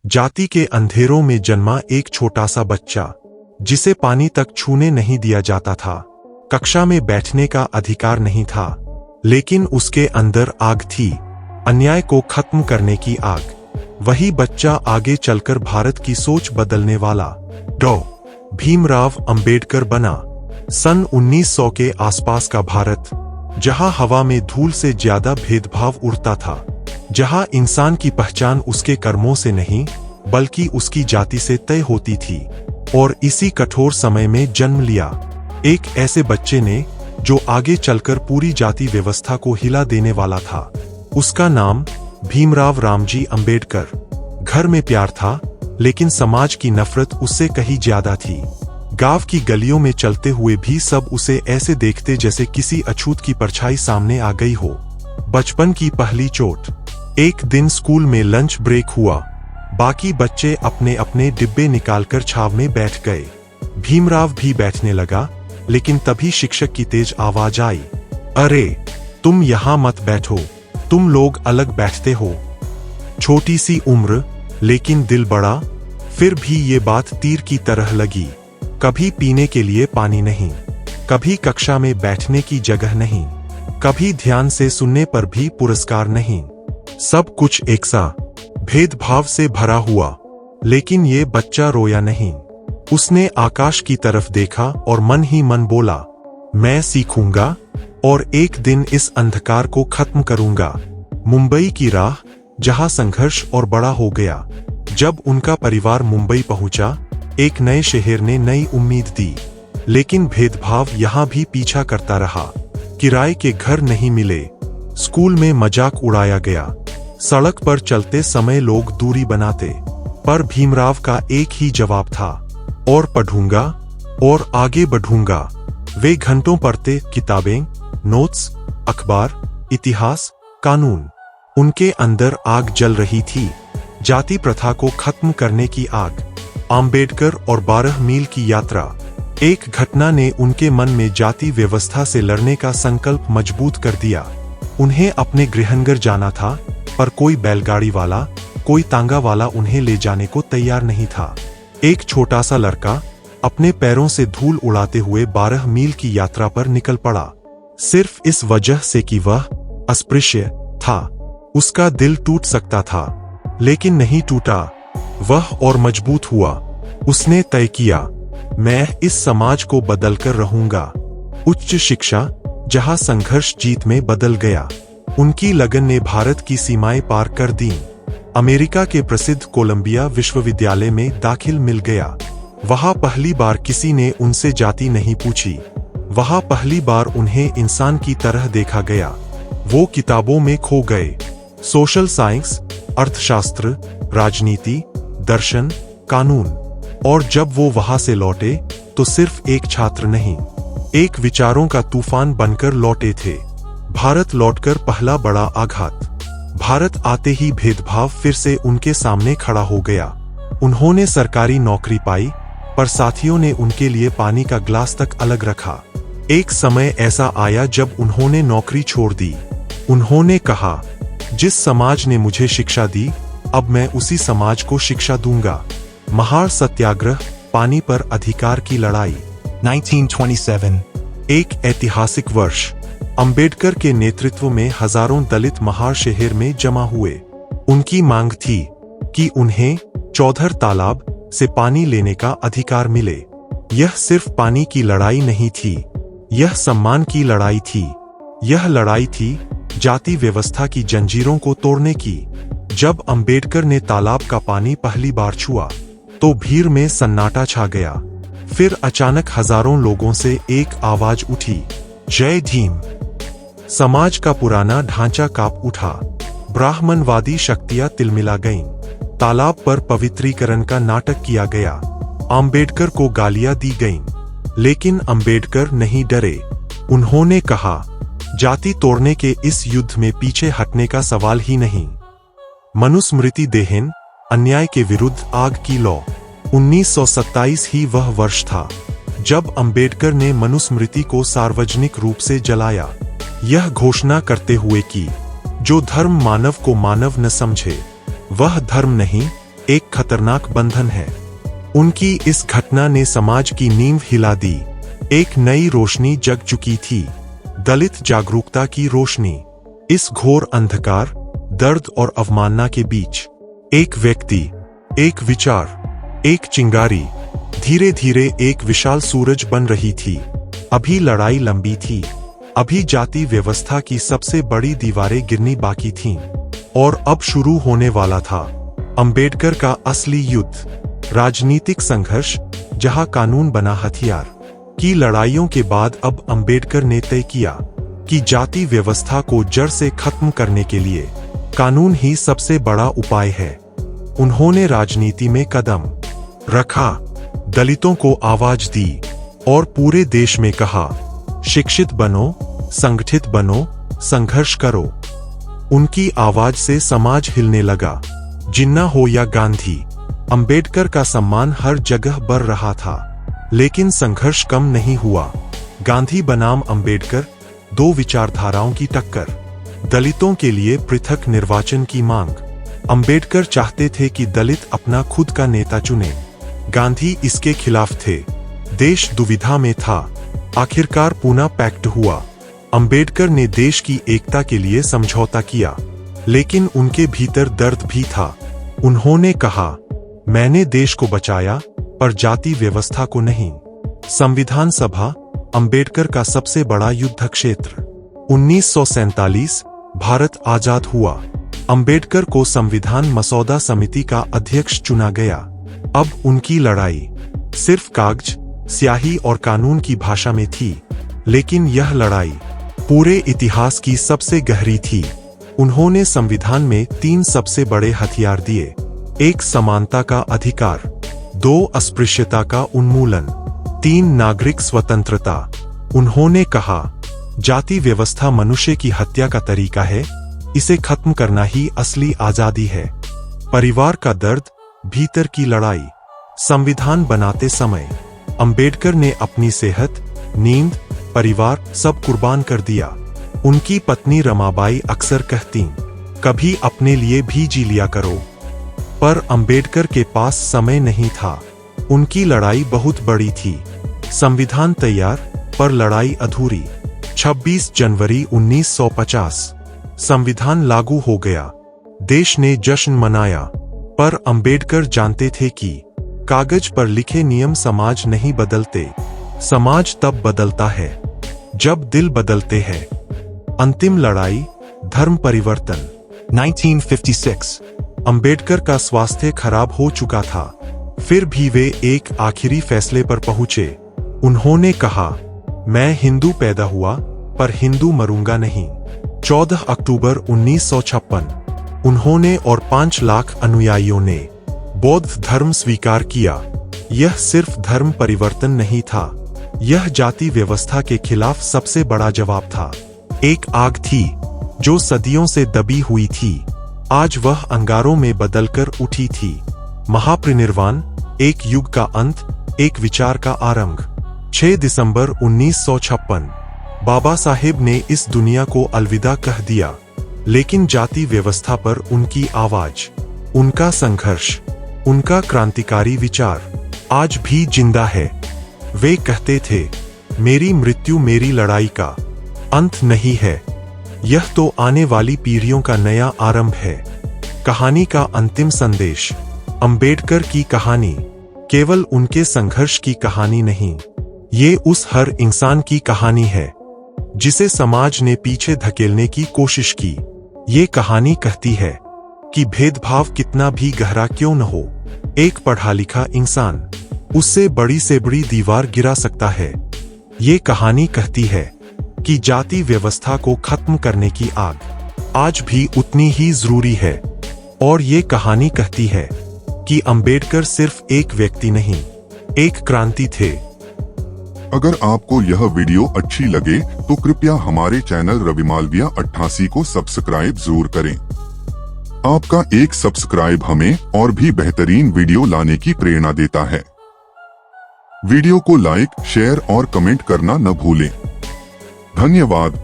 जाति के अंधेरों में जन्मा एक छोटा सा बच्चा, जिसे पानी तक छूने नहीं दिया जाता था। कक्षा में बैठने का अधिकार नहीं था, लेकिन उसके अंदर आग थी, अन्याय को खत्म करने की आग। वही बच्चा आगे चलकर भारत की सोच बदलने वाला डॉ. भीमराव अंबेडकर बना। सन 1900 के आसपास का भारत, जहां हवा में धूल से ज्यादा भेदभाव उड़ता था, जहां इंसान की पहचान उसके कर्मों से नहीं बल्कि उसकी जाति से तय होती थी। और इसी कठोर समय में जन्म लिया एक ऐसे बच्चे ने जो आगे चलकर पूरी जाति व्यवस्था को हिला देने वाला था। उसका नाम भीमराव रामजी अंबेडकर। घर में प्यार था, लेकिन समाज की नफरत उससे कहीं ज्यादा थी। गांव की गलियों में चलते हुए भी सब उसे ऐसे देखते जैसे किसी अछूत की परछाई सामने आ गई हो। बचपन की पहली चोट। एक दिन स्कूल में लंच ब्रेक हुआ। बाकी बच्चे अपने अपने डिब्बे निकालकर छाव में बैठ गए। भीमराव भी बैठने लगा, लेकिन तभी शिक्षक की तेज आवाज आई, अरे तुम यहाँ मत बैठो, तुम लोग अलग बैठते हो। छोटी सी उम्र, लेकिन दिल बड़ा। फिर भी ये बात तीर की तरह लगी। कभी पीने के लिए पानी नहीं, कभी कक्षा में बैठने की जगह नहीं, कभी ध्यान से सुनने पर भी पुरस्कार नहीं। सब कुछ एक सा भेदभाव से भरा हुआ। लेकिन ये बच्चा रोया नहीं। उसने आकाश की तरफ देखा और मन ही मन बोला, मैं सीखूंगा और एक दिन इस अंधकार को खत्म करूंगा। मुंबई की राह, जहां संघर्ष और बड़ा हो गया। जब उनका परिवार मुंबई पहुंचा, एक नए शहर ने नई उम्मीद दी। लेकिन भेदभाव यहां भी पीछा करता रहा। किराए के घर नहीं मिले, स्कूल में मजाक उड़ाया गया, सड़क पर चलते समय लोग दूरी बनाते। पर भीमराव का एक ही जवाब था, और पढ़ूंगा और आगे बढ़ूंगा। वे घंटों पढ़ते, किताबें, नोट्स, अखबार, इतिहास, कानून। उनके अंदर आग जल रही थी, जाति प्रथा को खत्म करने की आग। अंबेडकर और 12 मील की यात्रा। एक घटना ने उनके मन में जाति व्यवस्था से लड़ने का संकल्प मजबूत कर दिया। उन्हें अपने गृहनगर जाना था, पर कोई बैलगाड़ी वाला, कोई तांगा वाला उन्हें ले जाने को तैयार नहीं था। एक छोटा सा लड़का अपने पैरों से धूल उड़ाते हुए 12 मील की यात्रा पर निकल पड़ा, सिर्फ इस वजह से कि वह अस्पृश्य था। उसका दिल टूट सकता था, लेकिन नहीं टूटा। वह और मजबूत हुआ। उसने तय किया, मैं इस समाज को बदलकर रहूंगा। उच्च शिक्षा, जहां संघर्ष जीत में बदल गया। उनकी लगन ने भारत की सीमाएं पार कर दी। अमेरिका के प्रसिद्ध कोलंबिया विश्वविद्यालय में दाखिल मिल गया। वहां पहली बार किसी ने उनसे जाति नहीं पूछी। वहां पहली बार उन्हें इंसान की तरह देखा गया। वो किताबों में खो गए, सोशल साइंस, अर्थशास्त्र, राजनीति, दर्शन, कानून। और जब वो वहां से लौटे, तो सिर्फ एक छात्र नहीं, एक विचारों का तूफान बनकर लौटे थे। भारत लौटकर पहला बड़ा आघात। भारत आते ही भेदभाव फिर से उनके सामने खड़ा हो गया। उन्होंने सरकारी नौकरी पाई, पर साथियों ने उनके लिए पानी का ग्लास तक अलग रखा। एक समय ऐसा आया जब उन्होंने नौकरी छोड़ दी। उन्होंने कहा, जिस समाज ने मुझे शिक्षा दी, अब मैं उसी समाज को शिक्षा दूंगा। महार सत्याग्रह, पानी पर अधिकार की लड़ाई। 1927 एक ऐतिहासिक वर्ष। अंबेडकर के नेतृत्व में हजारों दलित महार शहर में जमा हुए। उनकी मांग थी कि उन्हें चौधर तालाब से पानी लेने का अधिकार मिले। यह सिर्फ पानी की लड़ाई नहीं थी, यह सम्मान की लड़ाई थी। यह लड़ाई थी जाति व्यवस्था की जंजीरों को तोड़ने की। जब अंबेडकर ने तालाब का पानी पहली बार छुआ, तो भीड़ में सन्नाटा छा गया। फिर अचानक हजारों लोगों से एक आवाज उठी, जय भीम। समाज का पुराना ढांचा कांप उठा। ब्राह्मणवादी शक्तियां तिलमिला गईं। तालाब पर पवित्रीकरण का नाटक किया गया। अंबेडकर को गालियां दी गईं, लेकिन अंबेडकर नहीं डरे। उन्होंने कहा, जाति तोड़ने के इस युद्ध में पीछे हटने का सवाल ही नहीं। मनुस्मृति देहेन, अन्याय के विरुद्ध आग की लौ। 1927 ही वह वर्ष था जब अंबेडकर ने मनुस्मृति को सार्वजनिक रूप से जलाया, यह घोषणा करते हुए कि जो धर्म मानव को मानव न समझे, वह धर्म नहीं, एक खतरनाक बंधन है। उनकी इस घटना ने समाज की नींव हिला दी। एक नई रोशनी जग चुकी थी, दलित जागरूकता की रोशनी। इस घोर अंधकार, दर्द और अवमानना के बीच एक व्यक्ति, एक विचार, एक चिंगारी धीरे धीरे एक विशाल सूरज बन रही थी। अभी लड़ाई लंबी थी, अभी जाति व्यवस्था की सबसे बड़ी दीवारें गिरनी बाकी थीं, और अब शुरू होने वाला था अंबेडकर का असली युद्ध। राजनीतिक संघर्ष जहां कानून बना हथियार। की लड़ाइयों के बाद अब अंबेडकर ने तय किया कि जाति व्यवस्था को जड़ से खत्म करने के लिए कानून ही सबसे बड़ा उपाय है। उन्होंने राजनीति में कदम रखा, दलितों को आवाज दी और पूरे देश में कहा, शिक्षित बनो, संगठित बनो, संघर्ष करो। उनकी आवाज से समाज हिलने लगा। जिन्ना हो या गांधी, अंबेडकर का सम्मान हर जगह बढ़ रहा था, लेकिन संघर्ष कम नहीं हुआ। गांधी बनाम अंबेडकर, दो विचारधाराओं की टक्कर। दलितों के लिए पृथक निर्वाचन की मांग। अंबेडकर चाहते थे कि दलित अपना खुद का नेता चुने, गांधी इसके खिलाफ थे। देश दुविधा में था। आखिरकार पूना पैक्ट हुआ। अंबेडकर ने देश की एकता के लिए समझौता किया, लेकिन उनके भीतर दर्द भी था। उन्होंने कहा, मैंने देश को बचाया पर जाति व्यवस्था को नहीं। संविधान सभा, अंबेडकर का सबसे बड़ा युद्ध क्षेत्र। 1947 भारत आजाद हुआ। अंबेडकर को संविधान मसौदा समिति का अध्यक्ष चुना गया। अब उनकी लड़ाई सिर्फ कागज, स्याही और कानून की भाषा में थी, लेकिन यह लड़ाई पूरे इतिहास की सबसे गहरी थी। उन्होंने संविधान में 3 सबसे बड़े हथियार दिए। 1 समानता का अधिकार, 2 अस्पृश्यता का उन्मूलन, 3 नागरिक स्वतंत्रता। उन्होंने कहा, जाति व्यवस्था मनुष्य की हत्या का तरीका है, इसे खत्म करना ही असली आजादी है। परिवार का दर्द, भीतर की लड़ाई। संविधान बनाते समय अंबेडकर ने अपनी सेहत, नींद, परिवार सब कुर्बान कर दिया। उनकी पत्नी रमाबाई अक्सर कहती, कभी अपने लिए भी जी लिया करो। पर अंबेडकर के पास समय नहीं था। उनकी लड़ाई बहुत बड़ी थी। संविधान तैयार पर लड़ाई अधूरी। 26 जनवरी 1950 संविधान लागू हो गया। देश ने जश्न मनाया, पर अंबेडकर जानते थे कि कागज पर लिखे नियम समाज नहीं बदलते। समाज तब बदलता है जब दिल बदलते हैं। अंतिम लड़ाई, धर्म परिवर्तन। 1956 अंबेडकर का स्वास्थ्य खराब हो चुका था, फिर भी वे एक आखिरी फैसले पर पहुंचे। उन्होंने कहा, मैं हिंदू पैदा हुआ पर हिंदू मरूंगा नहीं। 14 अक्टूबर 1956 उन्होंने और 5 लाख अनुयायियों ने बौद्ध धर्म स्वीकार किया। यह सिर्फ धर्म परिवर्तन नहीं था, यह जाति व्यवस्था के खिलाफ सबसे बड़ा जवाब था। एक आग थी जो सदियों से दबी हुई थी, आज वह अंगारों में बदलकर उठी थी। महापरिनिर्वाण, एक युग का अंत, एक विचार का आरंभ। 6 दिसंबर 1956 बाबा साहेब ने इस दुनिया को अलविदा कह दिया, लेकिन जाति व्यवस्था पर उनकी आवाज, उनका संघर्ष, उनका क्रांतिकारी विचार आज भी जिंदा है। वे कहते थे, मेरी मृत्यु मेरी लड़ाई का अंत नहीं है, यह तो आने वाली पीढ़ियों का नया आरंभ है। कहानी का अंतिम संदेश। अंबेडकर की कहानी केवल उनके संघर्ष की कहानी नहीं, ये उस हर इंसान की कहानी है जिसे समाज ने पीछे धकेलने की कोशिश की। ये कहानी कहती है कि भेदभाव कितना भी गहरा क्यों न हो, एक पढ़ा लिखा इंसान उससे बड़ी से बड़ी दीवार गिरा सकता है। ये कहानी कहती है कि जाति व्यवस्था को खत्म करने की आग आज भी उतनी ही जरूरी है। और ये कहानी कहती है कि अंबेडकर सिर्फ एक व्यक्ति नहीं, एक क्रांति थे। अगर आपको यह वीडियो अच्छी लगे तो कृपया हमारे चैनल रवि मालविया 88 को सब्सक्राइब जरूर करें। आपका एक सब्सक्राइब हमें और भी बेहतरीन वीडियो लाने की प्रेरणा देता है। वीडियो को लाइक, शेयर और कमेंट करना न भूलें। धन्यवाद।